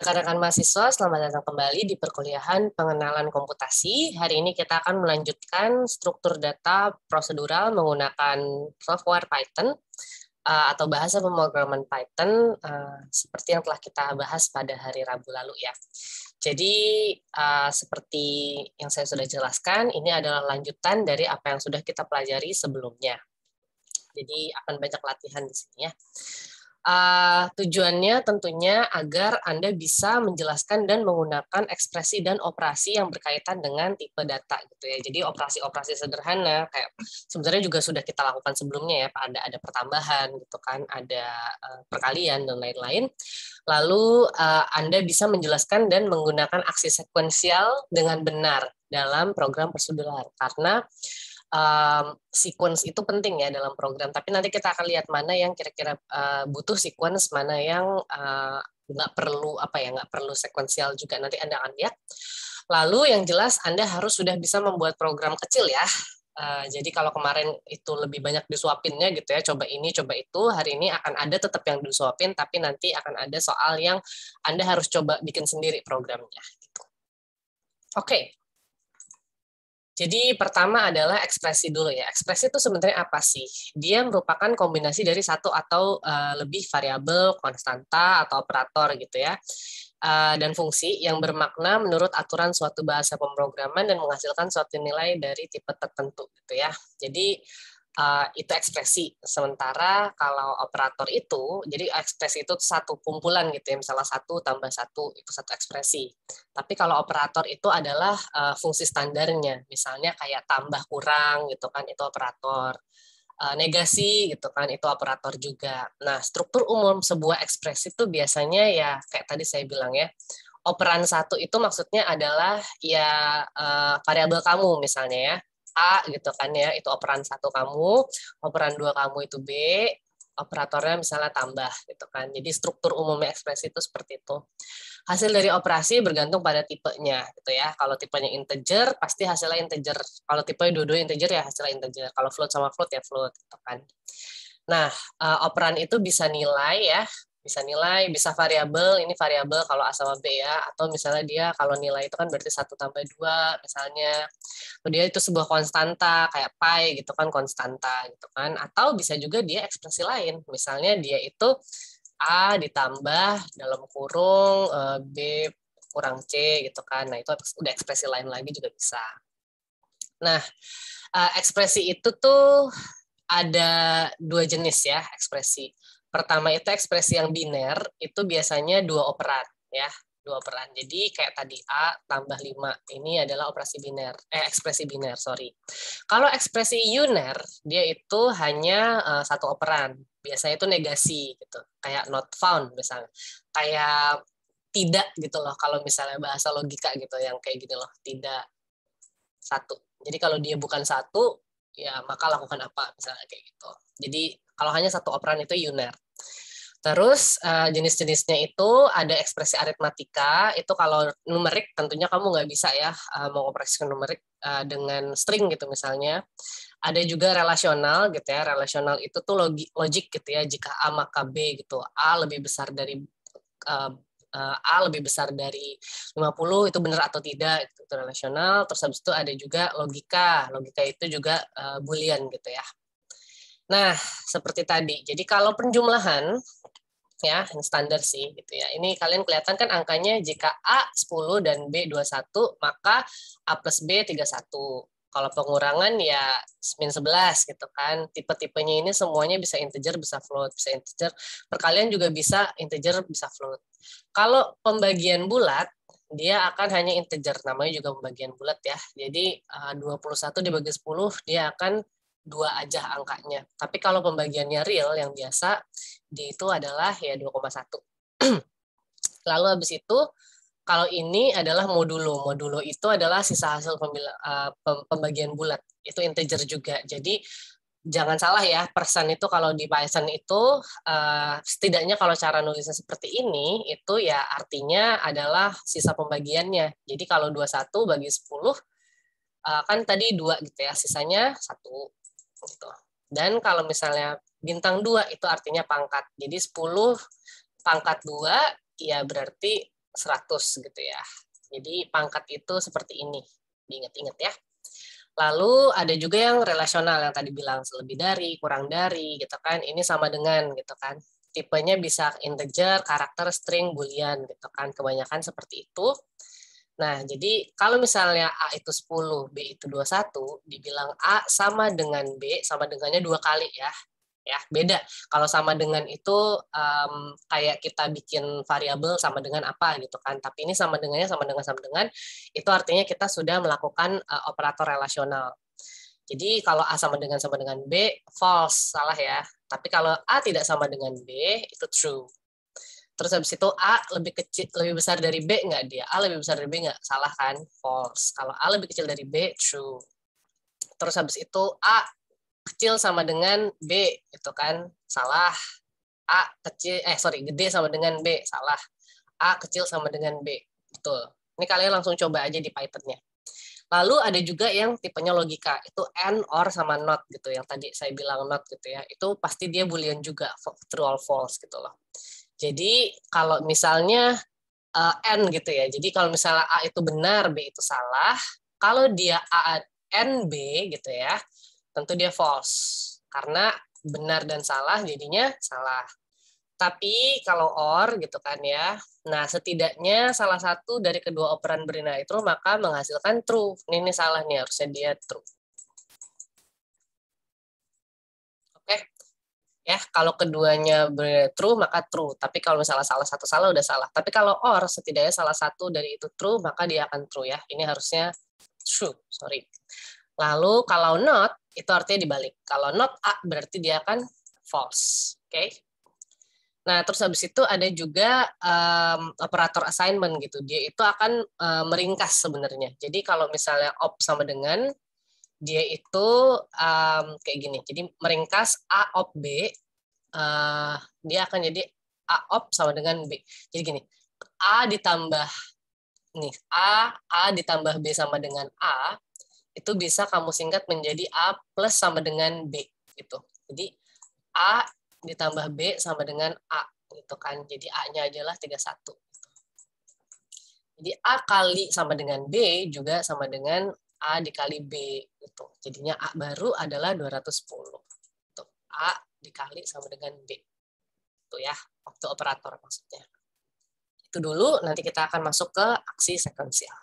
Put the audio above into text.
Rekan-rekan mahasiswa, selamat datang kembali di perkuliahan pengenalan komputasi. Hari ini kita akan melanjutkan struktur data prosedural menggunakan software Python atau bahasa pemrograman Python seperti yang telah kita bahas pada hari Rabu lalu ya. Jadi seperti yang saya sudah jelaskan, ini adalah lanjutan dari apa yang sudah kita pelajari sebelumnya. Jadi akan banyak latihan di sini ya. Tujuannya tentunya agar Anda bisa menjelaskan dan menggunakan ekspresi dan operasi yang berkaitan dengan tipe data gitu ya. Jadi operasi-operasi sederhana kayak sebenarnya juga sudah kita lakukan sebelumnya ya, ada pertambahan gitu kan, ada perkalian dan lain-lain. Lalu Anda bisa menjelaskan dan menggunakan aksi sekuensial dengan benar dalam program prosedural karena sequence itu penting ya dalam program, tapi nanti kita akan lihat mana yang kira-kira butuh sequence, mana yang nggak perlu sekuensial juga, nanti Anda akan lihat. Lalu yang jelas Anda harus sudah bisa membuat program kecil ya. Jadi kalau kemarin itu lebih banyak disuapinnya gitu ya, coba ini, coba itu, hari ini akan ada tetap yang disuapin, tapi nanti akan ada soal yang Anda harus coba bikin sendiri programnya. Gitu. Oke. Jadi pertama adalah ekspresi dulu ya. Ekspresi itu sebenarnya apa sih? Dia merupakan kombinasi dari satu atau lebih variabel, konstanta, atau operator gitu ya. Dan fungsi yang bermakna menurut aturan suatu bahasa pemrograman dan menghasilkan suatu nilai dari tipe tertentu gitu ya. Jadi itu ekspresi. Sementara kalau operator itu, jadi ekspresi itu satu kumpulan gitu ya, misalnya 1 tambah 1 itu satu ekspresi. Tapi kalau operator itu adalah fungsi standarnya, misalnya kayak tambah kurang gitu kan, itu operator. Negasi gitu kan, itu operator juga. Nah, struktur umum sebuah ekspresi itu biasanya ya kayak tadi saya bilang ya, operan 1 itu maksudnya adalah ya variabel kamu misalnya ya, A gitu kan ya, itu operan 1 kamu, operan 2 kamu itu B, operatornya misalnya tambah gitu kan. Jadi struktur umumnya ekspresi itu seperti itu. Hasil dari operasi bergantung pada tipenya gitu ya. Kalau tipenya integer pasti hasilnya integer. Kalau tipenya dua-dua integer ya hasilnya integer. Kalau float sama float ya float gitu kan. Nah, operan itu bisa nilai ya, bisa variabel, ini variabel kalau A sama B ya, atau misalnya dia kalau nilai itu kan berarti 1 tambah 2 misalnya, atau dia itu sebuah konstanta, kayak pi gitu kan, konstanta gitu kan, atau bisa juga dia ekspresi lain, misalnya dia itu A ditambah dalam kurung B kurang C gitu kan, nah itu udah ekspresi lain lagi juga bisa. Nah, ekspresi itu tuh ada 2 jenis ya ekspresi. Pertama itu ekspresi yang biner, itu biasanya 2 operan ya, 2 operan. Jadi kayak tadi A tambah 5, ini adalah operasi biner, ekspresi biner, sorry. Kalau ekspresi uner, dia itu hanya 1 operan. Biasanya itu negasi gitu, kayak not found misalnya. Kayak tidak gitu loh, kalau misalnya bahasa logika gitu, yang kayak gini loh, tidak 1. Jadi kalau dia bukan 1, ya maka lakukan apa misalnya kayak gitu. Jadi kalau hanya 1 operan itu uner. Terus jenis-jenisnya itu ada ekspresi aritmatika, itu kalau numerik tentunya kamu nggak bisa ya mengoperasikan numerik dengan string gitu misalnya. Ada juga relasional gitu ya, relasional itu tuh logik gitu ya, jika A maka B gitu, A lebih besar dari A lebih besar dari 50 itu benar atau tidak, itu relasional. Terus habis itu ada juga logika itu juga boolean gitu ya. Nah, seperti tadi. Jadi kalau penjumlahan ya, yang standar sih gitu ya. Ini kalian kelihatan kan angkanya jika A 10 dan B 21, maka A plus B 31. Kalau pengurangan ya min 11 gitu kan. Tipe-tipenya ini semuanya bisa integer, bisa float, bisa integer. Perkalian juga bisa integer, bisa float. Kalau pembagian bulat, dia akan hanya integer, namanya juga pembagian bulat ya. Jadi 21 dibagi 10, dia akan 2 aja angkanya. Tapi kalau pembagiannya real yang biasa, dia itu adalah ya 2,1. Lalu habis itu, kalau ini adalah modulo. Modulo itu adalah sisa hasil pembagian bulat. Itu integer juga. Jadi jangan salah ya, persen itu kalau di Python itu setidaknya kalau cara nulisnya seperti ini, itu ya artinya adalah sisa pembagiannya. Jadi kalau 21 bagi 10, kan tadi 2 gitu ya, sisanya 1 gitu. Dan kalau misalnya bintang 2 itu artinya pangkat. Jadi 10 pangkat 2 ya berarti 100 gitu ya. Jadi pangkat itu seperti ini, diingat-ingat ya. Lalu ada juga yang relasional yang tadi bilang lebih dari, kurang dari gitu kan. Ini sama dengan gitu kan. Tipenya bisa integer, karakter, string, boolean gitu kan. Kebanyakan seperti itu. Nah, jadi kalau misalnya A itu 10, B itu 21, dibilang A sama dengan B, sama dengannya 2 kali ya. Ya, beda. Kalau sama dengan itu kayak kita bikin variabel sama dengan apa gitu kan. Tapi ini sama dengannya sama dengan itu artinya kita sudah melakukan operator relasional. Jadi kalau A sama dengan B, false, salah ya. Tapi kalau A tidak sama dengan B, itu true. Terus habis itu A lebih kecil, lebih besar dari B nggak dia? A lebih besar dari B nggak? Salah kan? False. Kalau A lebih kecil dari B, true. Terus habis itu A kecil sama dengan B, itu kan? Salah. A kecil, gede sama dengan B, salah. A kecil sama dengan B, betul. Ini kalian langsung coba aja di Python-nya. Lalu ada juga yang tipenya logika, itu and, or, sama not gitu. Yang tadi saya bilang not gitu ya. Itu pasti dia boolean juga, true or false gitu loh. Jadi kalau misalnya N gitu ya, jadi kalau misalnya A itu benar, B itu salah. Kalau dia A N B gitu ya, tentu dia false. Karena benar dan salah jadinya salah. Tapi kalau OR gitu kan ya, nah setidaknya salah satu dari kedua operan binary itu maka menghasilkan true. Ini salah nih, harusnya dia true. Oke. Ya, kalau keduanya true maka true. Tapi kalau misalnya salah satu salah udah salah. Tapi kalau OR setidaknya salah satu dari itu true maka dia akan true ya. Ini harusnya true, sorry. Lalu kalau not itu artinya dibalik. Kalau not A berarti dia akan false. Oke. Nah, terus habis itu ada juga operator assignment gitu. Dia itu akan meringkas sebenarnya. Jadi kalau misalnya op sama dengan, dia itu kayak gini. Jadi meringkas A op B, dia akan jadi A op sama dengan B. Jadi gini, A ditambah nih, A ditambah B sama dengan A, itu bisa kamu singkat menjadi A plus sama dengan B gitu. Jadi A ditambah B sama dengan A gitu kan. Jadi A-nya adalah 31. Jadi A kali sama dengan B juga sama dengan A dikali B gitu. Jadinya A baru adalah 210. Tuh, A dikali sama dengan B. Itu ya, waktu operator maksudnya. Itu dulu, nanti kita akan masuk ke aksi sekuensial.